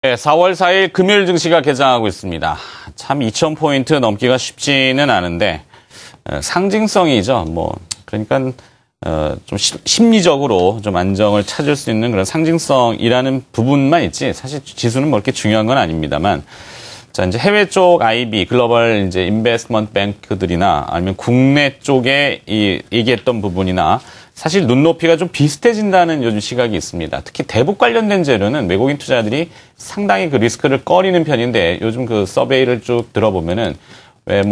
네, 4월 4일 금요일 증시가 개장하고 있습니다. 참 2,000포인트 넘기가 쉽지는 않은데 상징성이죠. 그러니까 좀 심리적으로 좀 안정을 찾을 수 있는 그런 상징성이라는 부분만 있지 사실 지수는 뭐 그렇게 중요한 건 아닙니다만 자, 이제 해외 쪽 IB, 글로벌 이제 인베스트먼트 뱅크들이나 아니면 국내 쪽에 얘기했던 부분이나 사실 눈높이가 좀 비슷해진다는 요즘 시각이 있습니다. 특히 대북 관련된 재료는 외국인 투자자들이 상당히 그 리스크를 꺼리는 편인데 요즘 그 서베이를 쭉 들어보면은 왜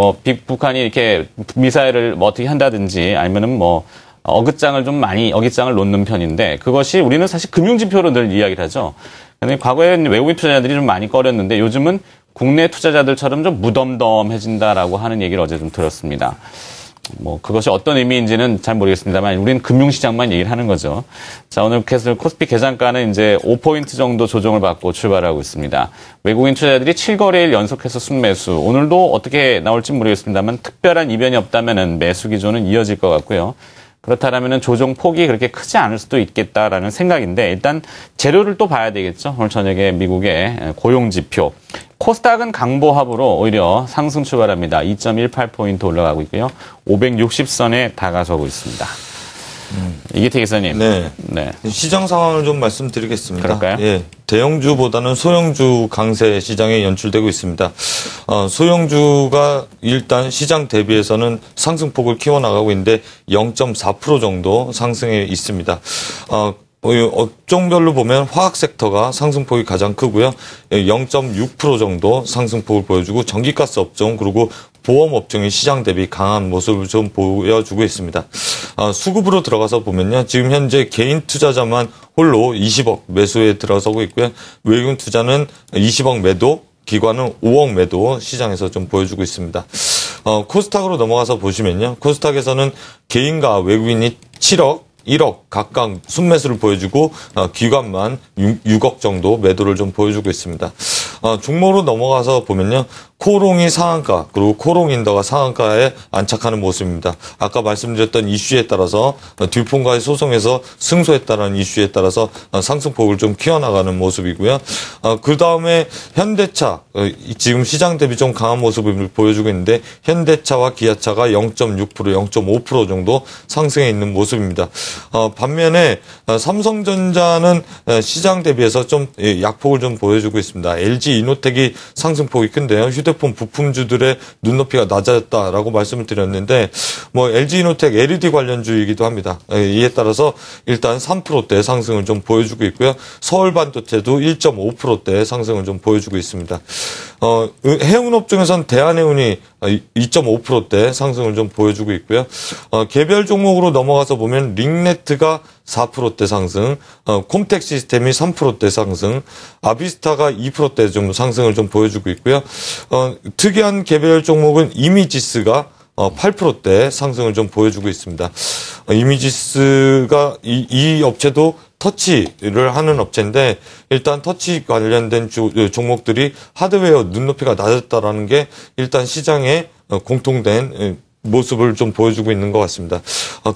북한이 이렇게 미사일을 어떻게 한다든지 아니면은 어깃장을 놓는 편인데 그것이 우리는 사실 금융지표로 늘 이야기를 하죠. 근데 과거에는 외국인 투자자들이 좀 많이 꺼렸는데 요즘은 국내 투자자들처럼 좀 무덤덤해진다라고 하는 얘기를 어제 좀 들었습니다. 그것이 어떤 의미인지는 잘 모르겠습니다만, 우리는 금융시장만 얘기를 하는 거죠. 자, 오늘 코스피 개장가는 이제 5포인트 정도 조정을 받고 출발하고 있습니다. 외국인 투자자들이 7거래일 연속해서 순매수. 오늘도 어떻게 나올지 모르겠습니다만, 특별한 이변이 없다면은 매수 기조는 이어질 것 같고요. 그렇다면은 조정 폭이 그렇게 크지 않을 수도 있겠다라는 생각인데, 일단 재료를 또 봐야 되겠죠. 오늘 저녁에 미국의 고용지표. 코스닥은 강보합으로 오히려 상승 출발합니다. 2.18포인트 올라가고 있고요. 560선에 다가서고 있습니다. 이기태 기자님. 네. 시장 상황을 좀 말씀드리겠습니다. 그럴까요? 예. 대형주보다는 소형주 강세 시장에 연출되고 있습니다. 소형주가 일단 시장 대비해서는 상승폭을 키워나가고 있는데 0.4% 정도 상승해 있습니다. 업종별로 보면 화학 섹터가 상승폭이 가장 크고요. 0.6% 정도 상승폭을 보여주고 전기가스 업종 그리고 보험 업종이 시장 대비 강한 모습을 좀 보여주고 있습니다. 수급으로 들어가서 보면요. 지금 현재 개인 투자자만 홀로 20억 매수에 들어서고 있고요. 외국인 투자는 20억 매도, 기관은 5억 매도 시장에서 좀 보여주고 있습니다. 코스닥으로 넘어가서 보시면요. 코스닥에서는 개인과 외국인이 7억, 1억 각각 순매수를 보여주고 기관만 6억 정도 매도를 좀 보여주고 있습니다. 종목으로 넘어가서 보면요. 코롱이 상한가 그리고 코롱인더가 상한가에 안착하는 모습입니다. 아까 말씀드렸던 이슈에 따라서 듀폰과의 소송에서 승소했다는 이슈에 따라서 상승폭을 좀 키워나가는 모습이고요. 그 다음에 현대차 지금 시장 대비 좀 강한 모습을 보여주고 있는데 현대차와 기아차가 0.6%, 0.5% 정도 상승해 있는 모습입니다. 반면에 삼성전자는 시장 대비해서 좀 약폭을 좀 보여주고 있습니다. LG 이노텍이 상승폭이 큰데요. 휴대폰 부품주들의 눈높이가 낮아졌다라고 말씀을 드렸는데 LG 이노텍 LED 관련주이기도 합니다. 이에 따라서 일단 3%대 상승을 좀 보여주고 있고요. 서울반도체도 1.5%대 상승을 좀 보여주고 있습니다. 해운업종에서는 대한해운이 2.5%대 상승을 좀 보여주고 있고요. 개별 종목으로 넘어가서 보면 링네트가 4%대 상승, 콤텍 시스템이 3%대 상승, 아비스타가 2%대 정도 상승을 좀 보여주고 있고요. 특이한 개별 종목은 이미지스가 8%대 상승을 좀 보여주고 있습니다. 이미지스가 이 업체도 터치를 하는 업체인데 일단 터치 관련된 종목들이 하드웨어 눈높이가 낮았다라는 게 일단 시장에 공통된 모습을 좀 보여주고 있는 것 같습니다.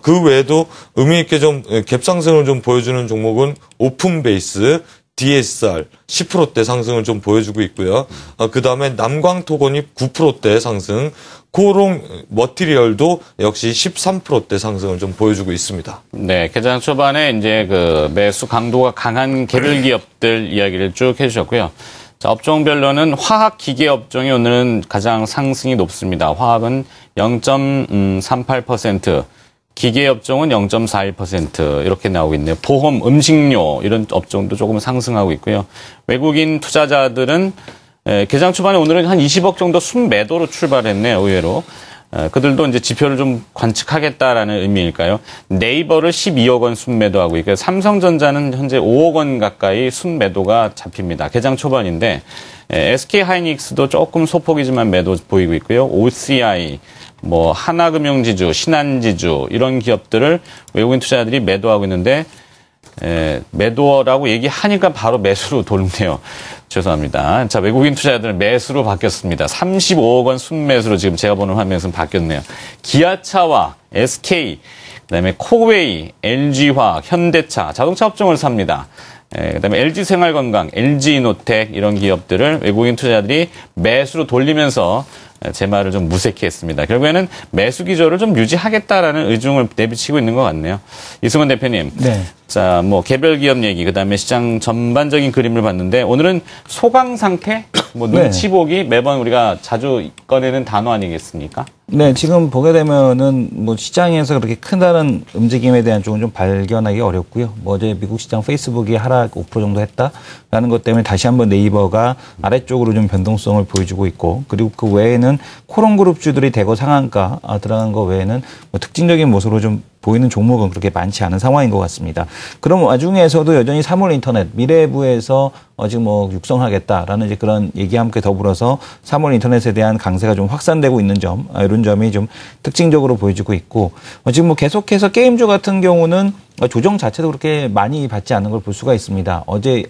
그 외에도 의미 있게 좀 갭상승을 좀 보여주는 종목은 오픈베이스, DSR 10%대 상승을 좀 보여주고 있고요. 그 다음에 남광토건이 9%대 상승, 코롱 머티리얼도 역시 13%대 상승을 좀 보여주고 있습니다. 네, 개장 초반에 이제 매수 강도가 강한 개별 기업들 이야기를 쭉 해주셨고요. 자, 업종별로는 화학 기계 업종이 오늘은 가장 상승이 높습니다. 화학은 0.38%, 기계 업종은 0.41% 이렇게 나오고 있네요. 보험, 음식료 이런 업종도 조금 상승하고 있고요. 외국인 투자자들은 개장 초반에 오늘은 한 20억 정도 순매도로 출발했네요. 의외로. 그들도 이제 지표를 좀 관측하겠다라는 의미일까요? 네이버를 12억 원 순매도하고 있고요. 삼성전자는 현재 5억 원 가까이 순매도가 잡힙니다. 개장 초반인데 SK하이닉스도 조금 소폭이지만 매도 보이고 있고요. OCI, 하나금융지주, 신한지주 이런 기업들을 외국인 투자자들이 매도하고 있는데 매도라고 얘기하니까 바로 매수로 돌네요. 죄송합니다. 자, 외국인 투자자들 매수로 바뀌었습니다. 35억 원 순매수로 지금 제가 보는 화면에서는 바뀌었네요. 기아차와 SK, 그다음에 코웨이, LG화학, 현대차, 자동차 업종을 삽니다. 그다음에 LG생활건강, LG노텍 이런 기업들을 외국인 투자자들이 매수로 돌리면서 제 말을 좀 무색해 했습니다. 결국에는 매수 기조를 좀 유지하겠다라는 의중을 내비치고 있는 것 같네요. 이승원 대표님. 네. 자, 뭐 개별 기업 얘기, 그다음에 시장 전반적인 그림을 봤는데 오늘은 소강 상태, 뭐 눈치 보기 매번 우리가 자주 꺼내는 단어 아니겠습니까? 네, 지금 보게 되면은 뭐 시장에서 그렇게 크다는 움직임에 대한 쪽은 좀 발견하기 어렵고요. 뭐 어제 미국 시장 페이스북이 하락 5% 정도 했다라는 것 때문에 다시 한번 네이버가 아래쪽으로 좀 변동성을 보여주고 있고, 그리고 그 외에는 코롱그룹주들이 대거 상한가 들어간 거 외에는 뭐 특징적인 모습으로 좀 보이는 종목은 그렇게 많지 않은 상황인 것 같습니다. 그럼 와중에서도 여전히 사물 인터넷, 미래부에서 지금 뭐 육성하겠다라는 이제 그런 얘기와 함께 더불어서 사물 인터넷에 대한 강세가 좀 확산되고 있는 점, 이런 점이 좀 특징적으로 보여지고 있고, 지금 뭐 계속해서 게임주 같은 경우는 조정 자체도 그렇게 많이 받지 않는 걸 볼 수가 있습니다. 어제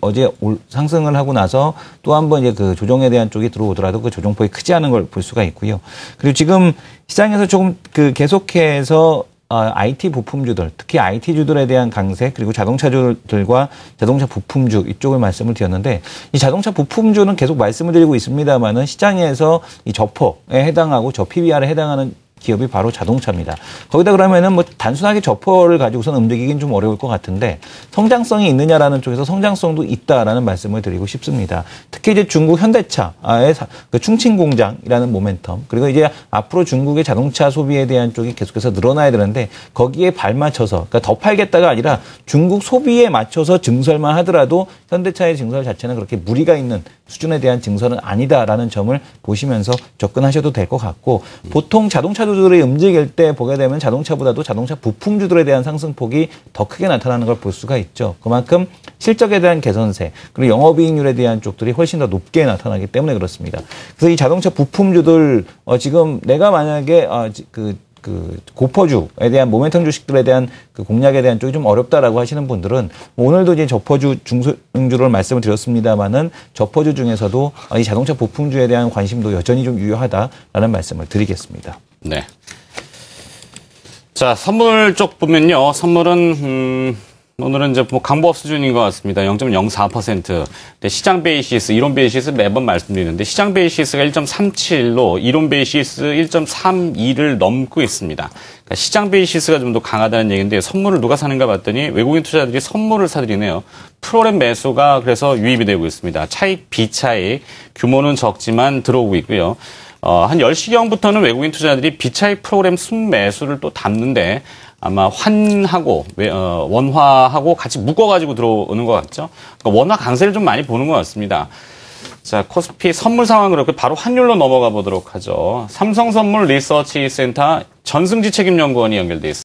상승을 하고 나서 또 한 번 이제 그 조정에 대한 쪽이 들어오더라도 그 조정폭이 크지 않은 걸 볼 수가 있고요. 그리고 지금 시장에서 조금 그 계속해서 IT 부품주들, 특히 IT주들에 대한 강세, 그리고 자동차주들과 자동차 부품주 이쪽을 말씀을 드렸는데, 이 자동차 부품주는 계속 말씀을 드리고 있습니다만은 시장에서 이 저퍼에 해당하고 저 PBR에 해당하는 기업이 바로 자동차입니다. 거기다 그러면은 뭐 단순하게 저퍼를 가지고선 움직이긴 좀 어려울 것 같은데, 성장성이 있느냐라는 쪽에서 성장성도 있다라는 말씀을 드리고 싶습니다. 특히 이제 중국 현대차의 그 충칭 공장이라는 모멘텀, 그리고 이제 앞으로 중국의 자동차 소비에 대한 쪽이 계속해서 늘어나야 되는데, 거기에 발맞춰서, 그러니까 더 팔겠다가 아니라 중국 소비에 맞춰서 증설만 하더라도 현대차의 증설 자체는 그렇게 무리가 있는 수준에 대한 증설은 아니다라는 점을 보시면서 접근하셔도 될 것 같고, 보통 자동차주들이 움직일 때 보게 되면 자동차보다도 자동차 부품주들에 대한 상승폭이 더 크게 나타나는 걸 볼 수가 있죠. 그만큼 실적에 대한 개선세, 그리고 영업이익률에 대한 쪽들이 훨씬 더 높게 나타나기 때문에 그렇습니다. 그래서 이 자동차 부품주들 지금 내가 만약에 고퍼주에 대한 모멘텀 주식들에 대한 그 공략에 대한 쪽이 좀 어렵다라고 하시는 분들은 오늘도 이제 저퍼주 중소형주를 말씀을 드렸습니다만은 저퍼주 중에서도 이 자동차 부품주에 대한 관심도 여전히 좀 유효하다라는 말씀을 드리겠습니다. 네. 자, 선물 쪽 보면요. 선물은 오늘은 이제 뭐 강보합 수준인 것 같습니다. 0.04%. 근데 시장 베이시스, 이론 베이시스 매번 말씀드리는데 시장 베이시스가 1.37로 이론 베이시스 1.32를 넘고 있습니다. 그러니까 시장 베이시스가 좀 더 강하다는 얘기인데 선물을 누가 사는가 봤더니 외국인 투자자들이 선물을 사들이네요. 프로그램 매수가 그래서 유입이 되고 있습니다. 차익, 비차익, 규모는 적지만 들어오고 있고요. 한 10시경부터는 외국인 투자자들이 비차익 프로그램 순매수를 또 담는데 아마 환하고 원화하고 같이 묶어가지고 들어오는 것 같죠. 그러니까 원화 강세를 좀 많이 보는 것 같습니다. 자, 코스피 선물 상황 그렇게 바로 환율로 넘어가 보도록 하죠. 삼성선물 리서치 센터 전승지 책임연구원이 연결돼 있습니다.